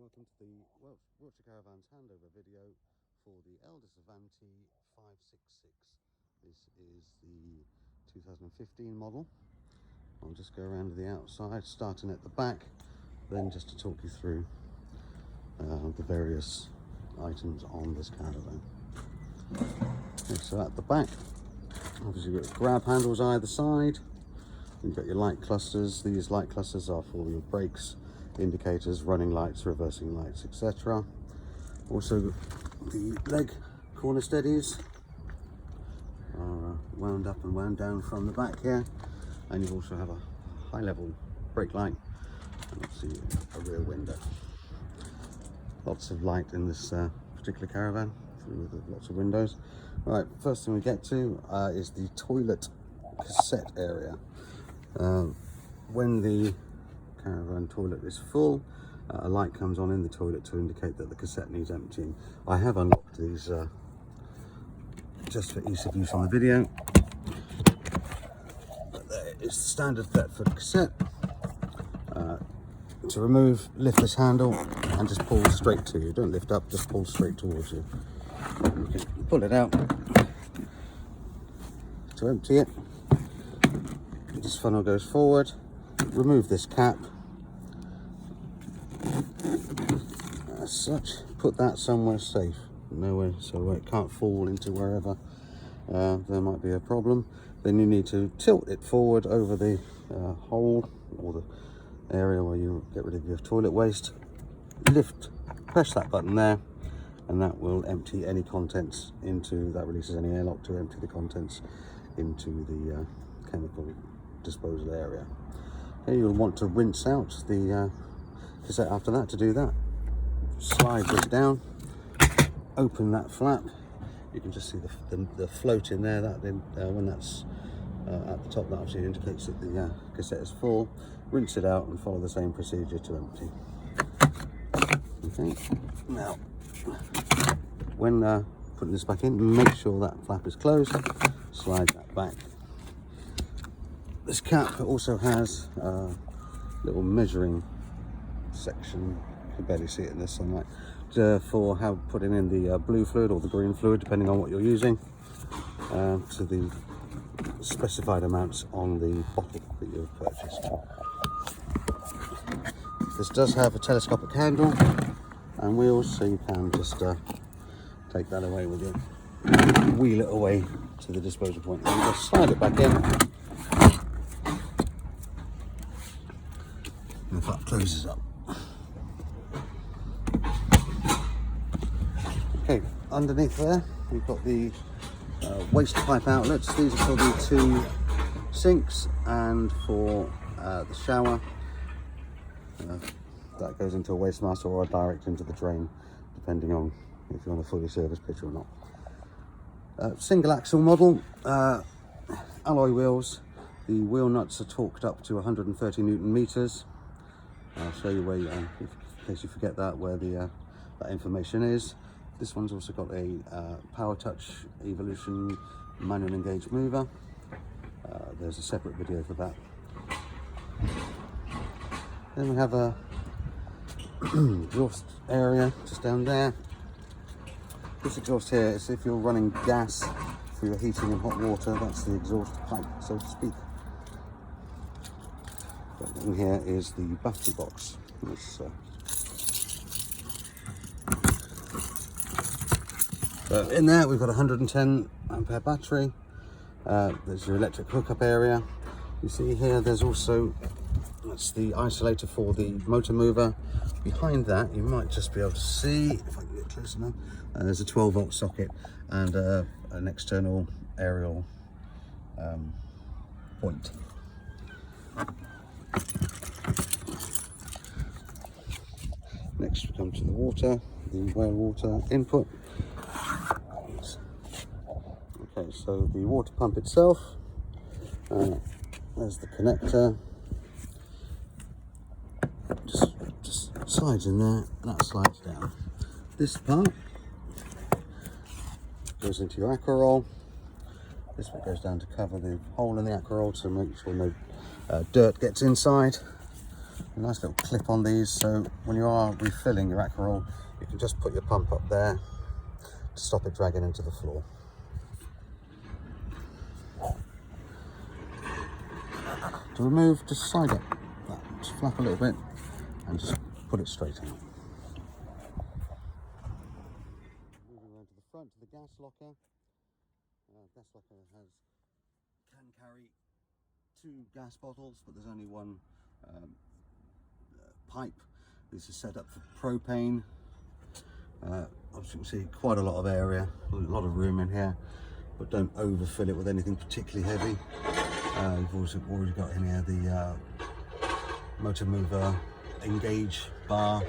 welcome to the Wiltshire Caravans handover video for the Elddis Avante 566. This is the 2015 model. I'll just go around to the outside, starting at the back, then just to talk you through the various items on this caravan. Okay, so at the back, obviously you've got grab handles either side. You've got your light clusters. These light clusters are for your brakes, indicators, running lights, reversing lights, etc. Also, the leg corner steadies are wound up and wound down from the back here, and you also have a high level brake light and obviously a rear window. Lots of light in this particular caravan with lots of windows. Right, first thing we get to is the toilet cassette area. When the caravan toilet is full, a light comes on in the toilet to indicate that the cassette needs emptying. I have unlocked these just for ease of use on the video. But there is the standard fit for the cassette. To remove, lift this handle and just pull straight to you. Don't lift up, just pull straight towards you. You can pull it out to empty it. This funnel goes forward. Remove this cap as such, put that somewhere safe, nowhere so it can't fall into wherever there might be a problem. Then you need to tilt it forward over the hole or the area where you get rid of your toilet waste. Lift, press that button there, and that will empty any contents into, that releases any airlock to empty the contents into the chemical disposal area. Okay, you'll want to rinse out the cassette after that. To do that, slide this down, open that flap. You can just see the float in there. That then when that's at the top, that obviously indicates that the cassette is full. Rinse it out and follow the same procedure to empty. Okay, now when putting this back in, make sure that flap is closed. Slide that back. This cap also has a little measuring section, you can barely see it in the sunlight, for how putting in the blue fluid or the green fluid, depending on what you're using, to the specified amounts on the bottle that you've purchased. This does have a telescopic handle and wheels, so you can just take that away with you, wheel it away to the disposal point, and just slide it back in. And the flap closes up. Okay, underneath there we've got the waste pipe outlets. These are for the two sinks and for the shower. That goes into a waste master or direct into the drain, depending on if you're on a fully serviced pitch or not. Single axle model, alloy wheels. The wheel nuts are torqued up to 130 Newton meters. I'll show you where, in case you forget that, where the that information is. This one's also got a Power Touch Evolution manual engaged mover. There's a separate video for that. Then we have a exhaust area just down there. This exhaust here is if you're running gas for your heating and hot water. That's the exhaust pipe, so to speak. But in here is the battery box. So in there we've got a 110 ampere battery. There's your electric hookup area. You see here there's also, that's the isolator for the motor mover. Behind that, you might just be able to see, if I can get close enough, there's a 12-volt socket and an external aerial point. Next we come to the water, the well water input. Okay, so the water pump itself, there's the connector. Just slides in there, and that slides down. This part goes into your aqua roll. This bit goes down to cover the hole in the aqua roll to make sure no dirt gets inside. A nice little clip on these, so when you are refilling your aqua roll, you can just put your pump up there to stop it dragging into the floor. To remove, just side up, just flap a little bit and just put it straight in. Moving around to the front to the gas locker. Gas locker can carry 2 gas bottles, but there's only one pipe. This is set up for propane. Obviously you can see quite a lot of area, a lot of room in here, but don't overfill it with anything particularly heavy. You've also already got in here the motor mover engage bar,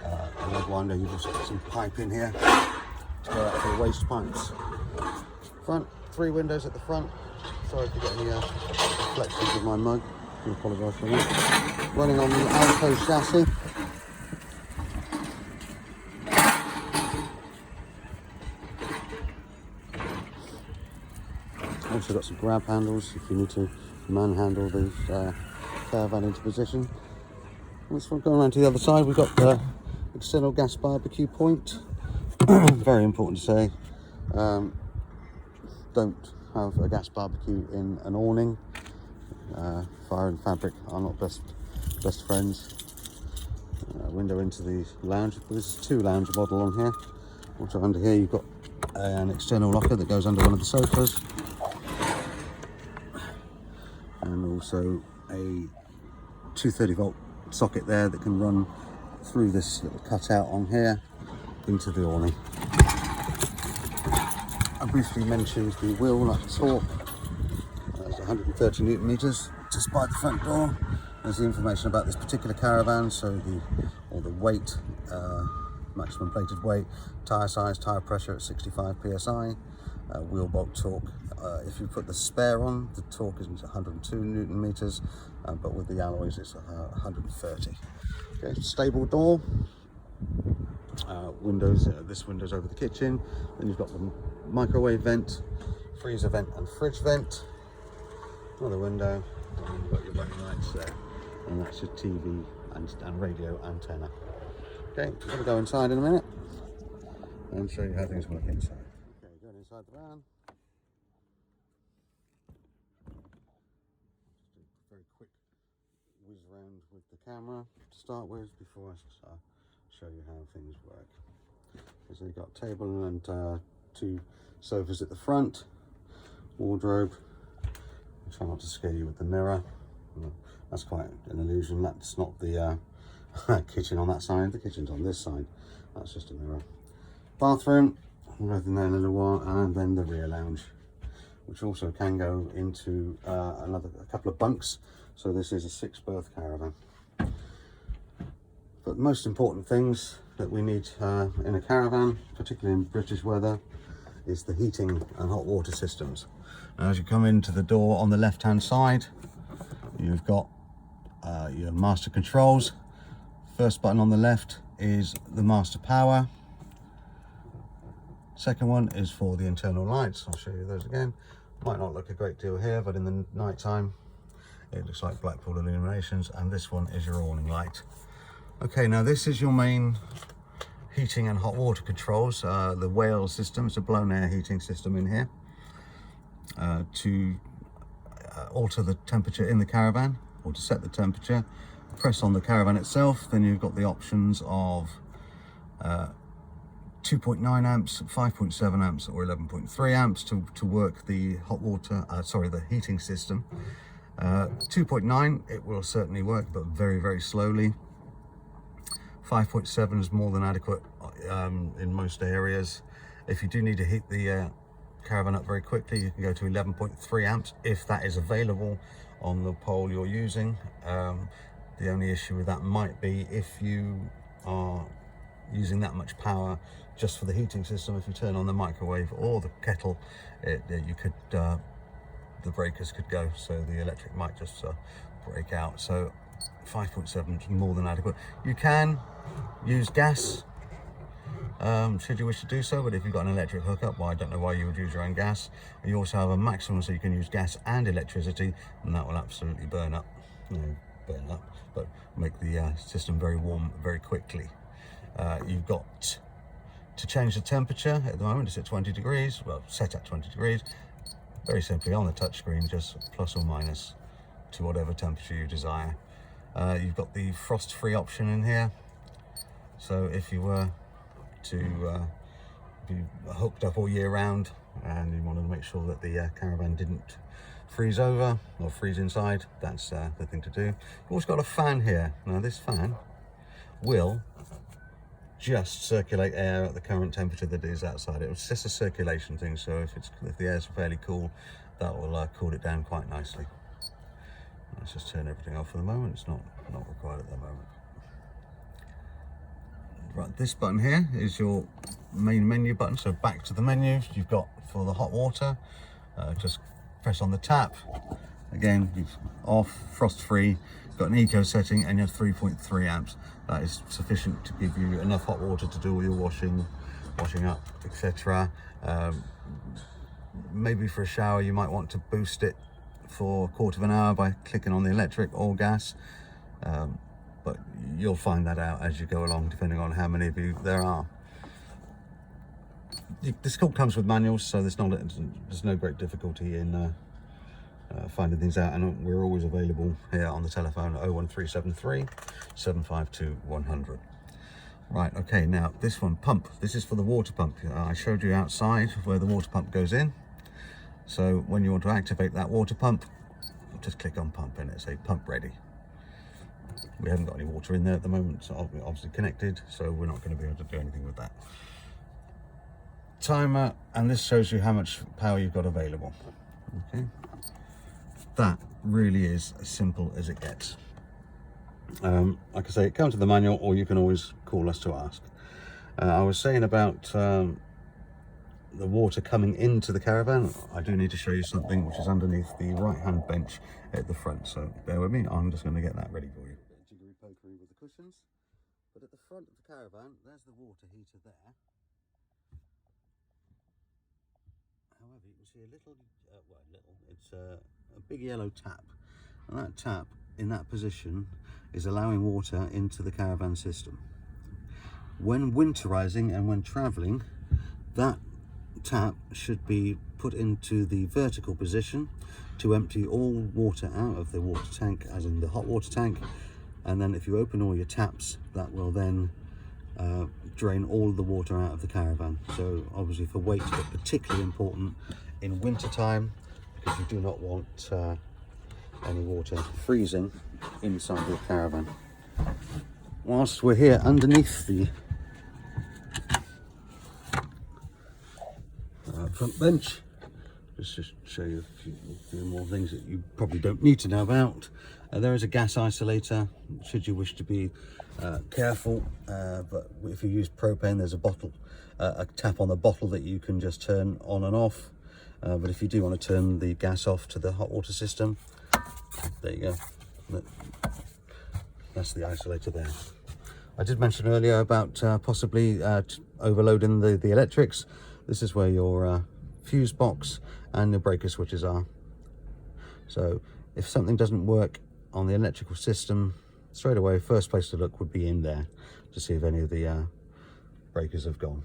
a leg winder. You've also got some pipe in here to go out for the waste pipes. Front, 3 windows at the front. Sorry if you get any reflections of my mug. I apologise for that. Running on the Alto chassis. Also got some grab handles if you need to manhandle the caravan into position. Let's go around to the other side. We've got the external gas barbecue point. Very important to say. Don't have a gas barbecue in an awning. Fire and fabric are not best friends. Window into the lounge. There's 2 lounge model on here. Also under here you've got an external locker that goes under one of the sofas. And also a 230 volt socket there that can run through this little cutout on here into the awning. I briefly mentioned the wheel nut torque. There's 130 newton meters just by the front door. There's the information about this particular caravan, so the weight, maximum plated weight, tyre size, tyre pressure at 65 psi, wheel bolt torque. If you put the spare on, the torque is 102 newton meters, but with the alloys it's 130. Okay, stable door. Windows. This window's over the kitchen. Then you've got the microwave vent, freezer vent, and fridge vent. Another window, and you've got your running lights there, and that's your TV and radio antenna. Okay, I'm going to go inside in a minute and show you how things work inside. Okay, going inside the van. Just a very quick whiz round with the camera to start with before I show you how things work. So you've got a table and 2 sofas at the front, wardrobe. I'll try not to scare you with the mirror. That's quite an illusion. That's not the kitchen on that side. The kitchen's on this side. That's just a mirror. Bathroom, we'll go in there in a little while, and then the rear lounge, which also can go into a couple of bunks. So this is a 6-berth caravan. But the most important things that we need in a caravan, particularly in British weather, is the heating and hot water systems. Now, as you come into the door on the left hand side, you've got your master controls. First button on the left is the master power. Second one is for the internal lights. I'll show you those again. Might not look a great deal here, but in the night time it looks like Blackpool illuminations. And this one is your awning light. Okay, now this is your main heating and hot water controls. The Wales system, it's a blown air heating system in here to alter the temperature in the caravan, or to set the temperature. Press on the caravan itself, then you've got the options of 2.9 amps, 5.7 amps, or 11.3 amps to work the hot water, the heating system. 2.9, it will certainly work, but very, very slowly. 5.7 is more than adequate in most areas. If you do need to heat the caravan up very quickly, you can go to 11.3 amps if that is available on the pole you're using. The only issue with that might be if you are using that much power just for the heating system. If you turn on the microwave or the kettle, the breakers could go, so the electric might just break out. So 5.7 is more than adequate. You can use gas should you wish to do so, but if you've got an electric hookup, well, I don't know why you would use your own gas. You also have a maximum, so you can use gas and electricity, and that will absolutely burn up burn up, but make the system very warm very quickly. You've got to change the temperature. At the moment it's at 20 degrees, well, set at 20 degrees. Very simply on the touchscreen, just plus or minus to whatever temperature you desire. You've got the frost-free option in here. So if you were to be hooked up all year round and you wanted to make sure that the caravan didn't freeze over or freeze inside, that's the thing to do. You've also got a fan here. Now this fan will just circulate air at the current temperature that it is outside. It's just a circulation thing, so if the air's fairly cool, that will cool it down quite nicely. Let's just turn everything off for the moment. It's not required at the moment. Right, this button here is your main menu button. So back to the menu, you've got for the hot water, just press on the tap. Again, you've off, frost-free, got an eco setting, and you're 3.3 amps. That is sufficient to give you enough hot water to do all your washing up, etc. Maybe for a shower, you might want to boost it for a quarter of an hour by clicking on the electric or gas. But you'll find that out as you go along, depending on how many of you there are. This all comes with manuals, so there's no great difficulty in finding things out, and we're always available here on the telephone 01373 752 100. Right, okay, now this one, pump. This is for the water pump. I showed you outside where the water pump goes in. So when you want to activate that water pump, just click on pump and it'll say pump ready. We haven't got any water in there at the moment, so obviously connected, so we're not going to be able to do anything with that. Timer, and this shows you how much power you've got available. Okay, that really is as simple as it gets. Like I say, it comes with the manual, or you can always call us to ask. I was saying about the water coming into the caravan. I do need to show you something which is underneath the right hand bench at the front, so bear with me. I'm just going to get that ready for you. Jiggery pokery with the cushions, but at the front of the caravan there's the water heater there. However, you can see a little, it's a big yellow tap, and that tap in that position is allowing water into the caravan system. When winterizing and when traveling, that tap should be put into the vertical position to empty all water out of the water tank, as in the hot water tank, and then if you open all your taps, that will then drain all the water out of the caravan. So obviously for weight, but particularly important in winter time, because you do not want any water freezing inside your caravan. Whilst we're here underneath the front bench, just to show you a few more things that you probably don't need to know about. There is a gas isolator, should you wish to be careful, but if you use propane, there's a tap on the bottle that you can just turn on and off. But if you do want to turn the gas off to the hot water system, there you go. That's the isolator there. I did mention earlier about possibly overloading the electrics. This is where your fuse box and the breaker switches are. So if something doesn't work on the electrical system, straight away, first place to look would be in there to see if any of the breakers have gone.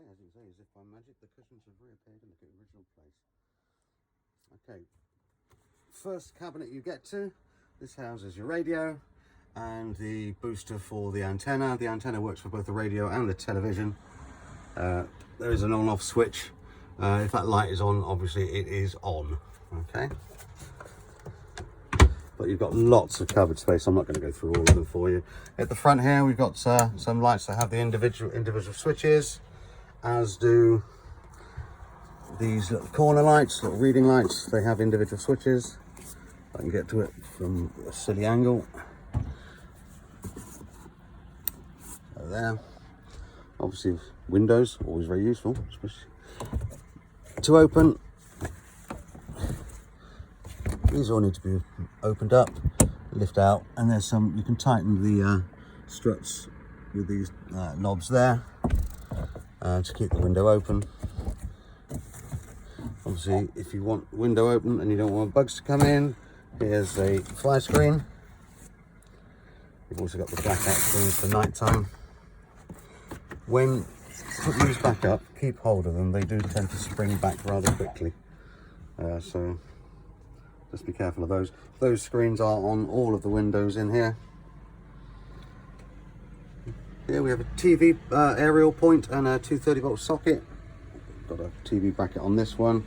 As you say, as if by magic, the cushions have reappeared in the original place. Okay, first cabinet you get to, this houses your radio and the booster for the antenna. The antenna works for both the radio and the television. There is an on-off switch. If that light is on, obviously it is on. Okay, but you've got lots of cupboard space. I'm not going to go through all of them for you. At the front here, we've got some lights that have the individual switches, as do these little corner lights, little reading lights. They have individual switches. I can get to it from a silly angle. There. Obviously, windows, always very useful, especially to open. These all need to be opened up, lift out, and there's you can tighten the struts with these knobs there to keep the window open. Obviously, if you want the window open and you don't want bugs to come in, here's a fly screen. You've also got the blackout screens for night time. When putting these back up, keep hold of them. They do tend to spring back rather quickly. So just be careful of those. Those screens are on all of the windows in here. Here we have a TV aerial point and a 230-volt socket. Got a TV bracket on this one.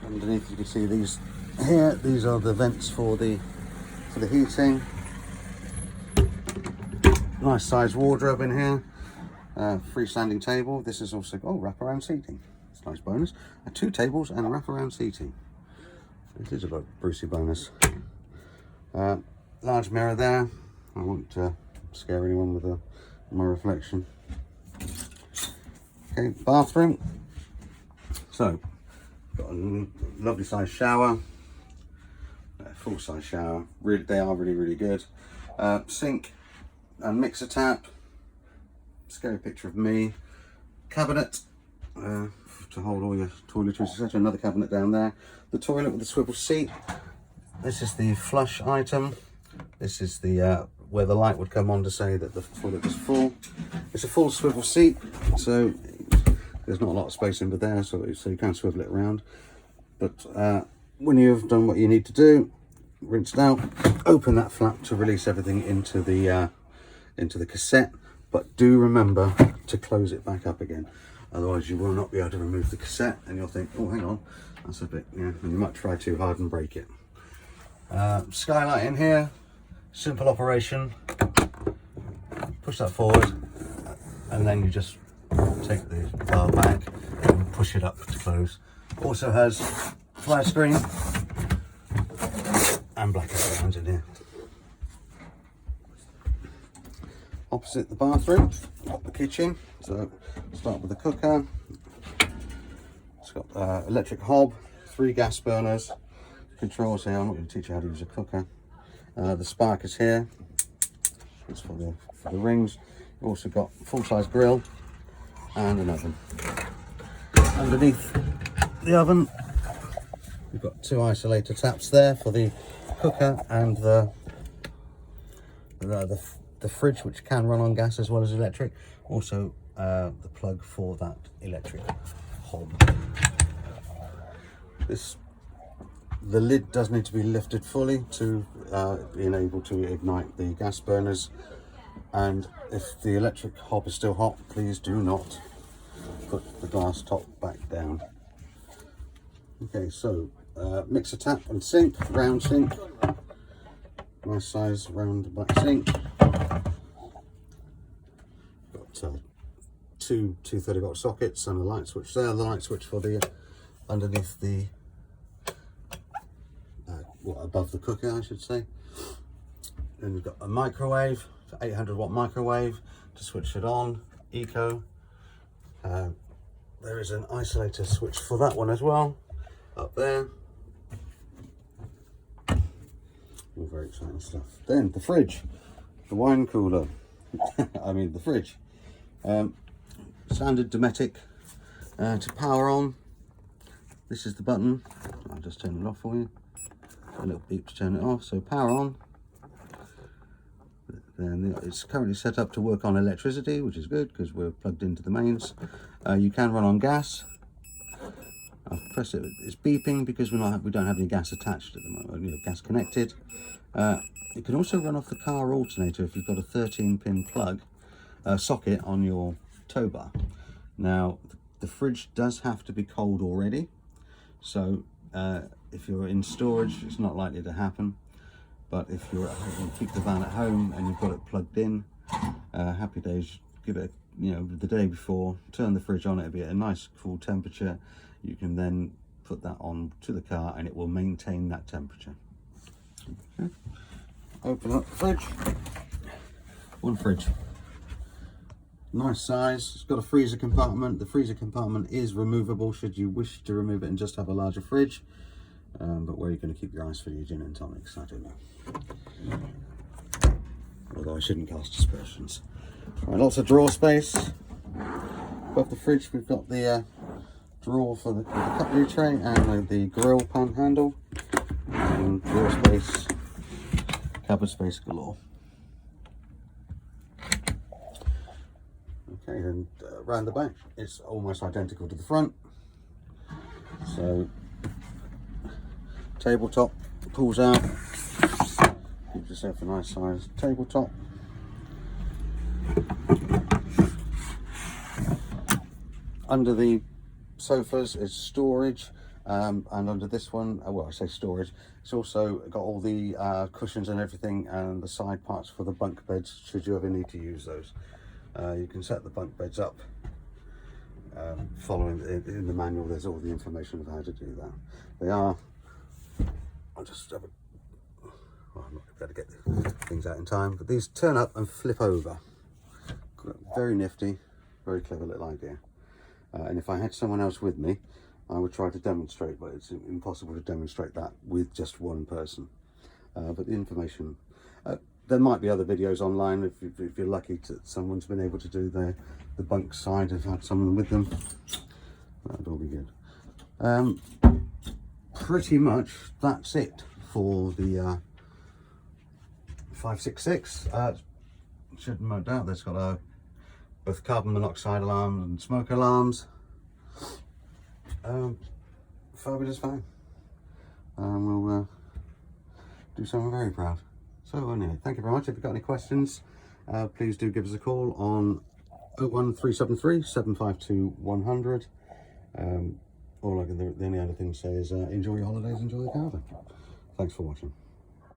Underneath you can see these here. These are the vents for the heating. Nice sized wardrobe in here. Freestanding table. This is also wraparound seating. It's a nice bonus. 2 tables and wraparound seating. It is a Brucey bonus. Large mirror there. I won't scare anyone with my reflection. Okay, bathroom. So, got a lovely size shower, full size shower. They are really good. Sink and mixer tap. Scary picture of me. Cabinet to hold all your toiletries, etc. Another cabinet down there. The toilet with the swivel seat. This is the flush item. This is the where the light would come on to say that the toilet is full. It's a full swivel seat, so there's not a lot of space in there, so you can swivel it around. But when you've done what you need to do, rinsed out, open that flap to release everything into the cassette. But do remember to close it back up again. Otherwise, you will not be able to remove the cassette, and you'll think, oh, hang on, that's a bit, and you might try too hard and break it. Skylight in here. Simple operation. Push that forward, and then you just take the bar back and push it up to close. Also has fly screen and blackout curtains in here. Opposite the bathroom, got the kitchen. So start with the cooker. It's got electric hob, 3 gas burners, controls here. I'm not going to teach you how to use a cooker. The spark is here. It's for the rings. You've also got full-size grill and an oven. Underneath the oven, we've got 2 isolator taps there for the cooker and the fridge, which can run on gas as well as electric. Also, the plug for that electric hob. The lid does need to be lifted fully to being able to ignite the gas burners, and if the electric hob is still hot, please do not put the glass top back down. Okay, so mixer tap and sink, round sink, nice size round black sink. Got 2 230-volt sockets and a light switch there. The light switch for the underneath the above the cooker, I should say. Then we've got a microwave, 800-watt microwave to switch it on, eco. There is an isolator switch for that one as well, up there. All very exciting stuff. Then the fridge, the wine cooler, I mean the fridge. Standard Dometic to power on. This is the button. I'll just turn it off for you. A little beep to turn it off. So power on. Then it's currently set up to work on electricity, which is good because we're plugged into the mains. You can run on gas. I've pressed it. It's beeping because we don't have any gas attached at the moment. Gas connected. You can also run off the car alternator if you've got a 13-pin plug socket on your tow bar. Now the fridge does have to be cold already, so if you're in storage, it's not likely to happen. But if you're at home, keep the van at home and you've got it plugged in, happy days. Give it, the day before, turn the fridge on. It'll be at a nice cool temperature. You can then put that on to the car and it will maintain that temperature. Okay. Open up the fridge. One fridge. Nice size. It's got a freezer compartment. The freezer compartment is removable should you wish to remove it and just have a larger fridge. But where are you going to keep your ice for your gin and tonics? I don't know. Although I shouldn't cast aspersions. Right, lots of drawer space. Above the fridge we've got the drawer for the cutlery tray, and the grill pan handle, and drawer space, cupboard space galore. Okay, and around the back it's almost identical to the front. So tabletop pulls out, gives yourself a nice size tabletop. Under the sofas is storage, and under this one, well, I say storage, it's also got all the cushions and everything, and the side parts for the bunk beds should you ever need to use those. You can set the bunk beds up following in the manual. There's all the information of how to do that. They are, I'll just have a, well, I'm not going to get the things out in time, but these turn up and flip over. Very nifty, very clever little idea. And if I had someone else with me, I would try to demonstrate, but it's impossible to demonstrate that with just one person. But the information, there might be other videos online if you're lucky to someone's been able to do the bunk side, have had someone with them. That'd all be good. Pretty much that's it for the 566. Shouldn't no doubt there's got both carbon monoxide alarms and smoke alarms. Fabulous van. We'll do something very proud. So anyway, thank you very much. If you've got any questions, please do give us a call on 01373 752 100. The only other thing to say is enjoy your holidays, enjoy the caravan. Thanks for watching.